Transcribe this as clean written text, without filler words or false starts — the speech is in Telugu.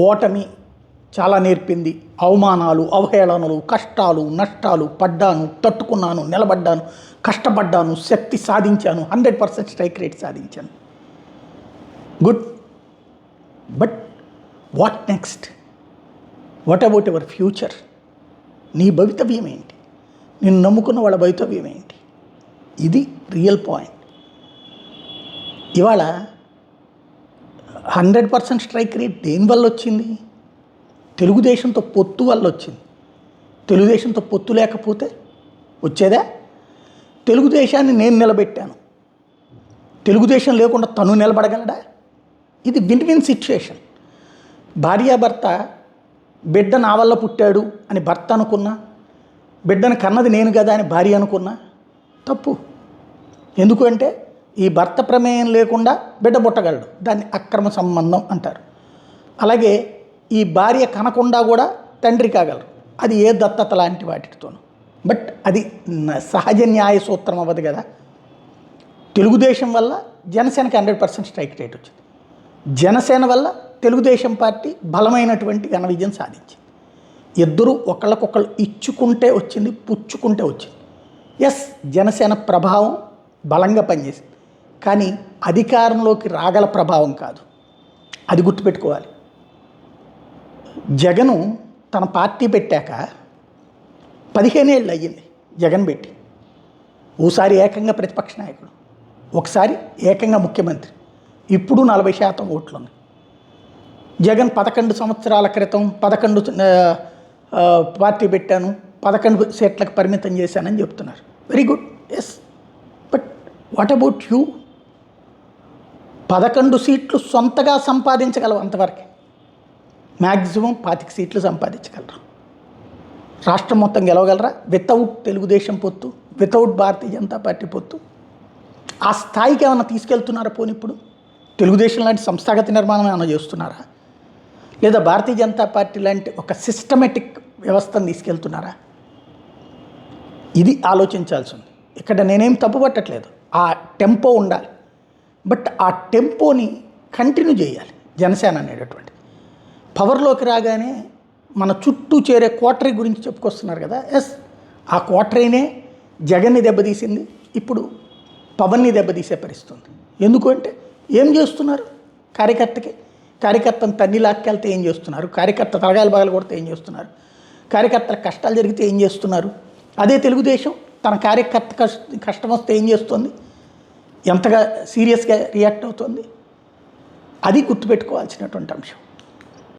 ఓటమి చాలా నేర్పింది. అవమానాలు, అవహేళనలు, కష్టాలు, నష్టాలు పడ్డాను, తట్టుకున్నాను, నిలబడ్డాను, కష్టపడ్డాను, శక్తి సాధించాను, 100% స్ట్రైక్ రేట్ సాధించాను. Good. But what next? What about your future? నీ భవితవ్యం ఏంటి? నిన్ను నమ్ముకున్న వాళ్ళ భవితవ్యం ఏంటి? ఇది రియల్ పాయింట్. ఇవాళ 100% స్ట్రైక్ రేట్ దేనివల్ల వచ్చింది? తెలుగుదేశంతో పొత్తు వల్ల వచ్చింది. తెలుగుదేశంతో పొత్తు లేకపోతే వచ్చేదా? తెలుగుదేశాన్ని నేను నిలబెట్టాను, తెలుగుదేశం లేకుండా తను నిలబడగలడా? ఇది విన్ విన్ సిచ్యుయేషన్. భార్యాభర్త బిడ్డ నా వల్ల పుట్టాడు అని భర్త అనుకున్నా, బిడ్డను కన్నది నేను కదా అని భార్య అనుకున్నా తప్పు. ఎందుకంటే ఈ భర్త ప్రమేయం లేకుండా బిడ్డ పుట్టగలడు, దాన్ని అక్రమ సంబంధం అంటారు. అలాగే ఈ భార్య కనకుండా కూడా తండ్రి కాగలరు, అది ఏ దత్తత లాంటి వాటితోనూ. బట్ అది సహజ న్యాయ సూత్రం అవ్వదు కదా. తెలుగుదేశం వల్ల జనసేనకి 100% స్ట్రైక్ రేట్ వచ్చింది. జనసేన వల్ల తెలుగుదేశం పార్టీ బలమైనటువంటి ఘన విజయం సాధించింది. ఇద్దరూ ఒకళ్ళకొకళ్ళు ఇచ్చుకుంటే వచ్చింది, పుచ్చుకుంటే వచ్చింది. ఎస్, జనసేన ప్రభావం బలంగా పనిచేసింది, కానీ అధికారంలోకి రాగల ప్రభావం కాదు. అది గుర్తుపెట్టుకోవాలి. జగను తన పార్టీ పెట్టాక 15 ఏళ్ళు అయ్యింది జగన్ పెట్టి. ఓసారి ఏకంగా ప్రతిపక్ష నాయకుడు, ఒకసారి ఏకంగా ముఖ్యమంత్రి. ఇప్పుడు 40% ఓట్లు ఉన్నాయి. జగన్ 11 సంవత్సరాల క్రితం 11 పార్టీ పెట్టాను, 11 సీట్లకు పరిమితం చేశానని చెప్తున్నారు. Very good, yes. But what about you? 11 సీట్లు సొంతగా సంపాదించగలవు అంతవరకే. మ్యాక్సిమం 25 సీట్లు సంపాదించగలరు. రాష్ట్రం మొత్తం గెలవగలరా వితౌట్ తెలుగుదేశం పొత్తు, వితౌట్ భారతీయ జనతా పార్టీ పొత్తు? ఆ స్థాయికి ఏమైనా తీసుకెళ్తున్నారా? పోనీ ఇప్పుడు తెలుగుదేశం లాంటి సంస్థాగత నిర్మాణం ఏమైనా చేస్తున్నారా? లేదా భారతీయ జనతా పార్టీ లాంటి ఒక సిస్టమేటిక్ వ్యవస్థను తీసుకెళ్తున్నారా? ఇది ఆలోచించాల్సి ఉంది. ఇక్కడ నేనేం తప్పుపట్టట్లేదు, ఆ టెంపో ఉండాలి. బట్ ఆ టెంపోని కంటిన్యూ చేయాలి. జనసేన అనేటటువంటి పవర్లోకి రాగానే మన చుట్టూ చేరే కోటరీ గురించి చెప్పుకొస్తున్నారు కదా. ఎస్, ఆ కోటరీనే జగన్ని దెబ్బతీసింది, ఇప్పుడు పవన్ని దెబ్బతీసే పరిస్థితుంది. ఎందుకు అంటే ఏం చేస్తున్నారు? కార్యకర్తను తన్ని లాక్కెళ్తే ఏం చేస్తున్నారు? కార్యకర్త తలగాయలు బాగలు కొడితే ఏం చేస్తున్నారు? కార్యకర్తల కష్టాలు జరిగితే ఏం చేస్తున్నారు? అదే తెలుగుదేశం తన కార్యకర్త కష్టం వస్తే ఏం చేస్తుంది? ఎంతగా సీరియస్గా రియాక్ట్ అవుతుంది? అది గుర్తుపెట్టుకోవాల్సినటువంటి అంశం.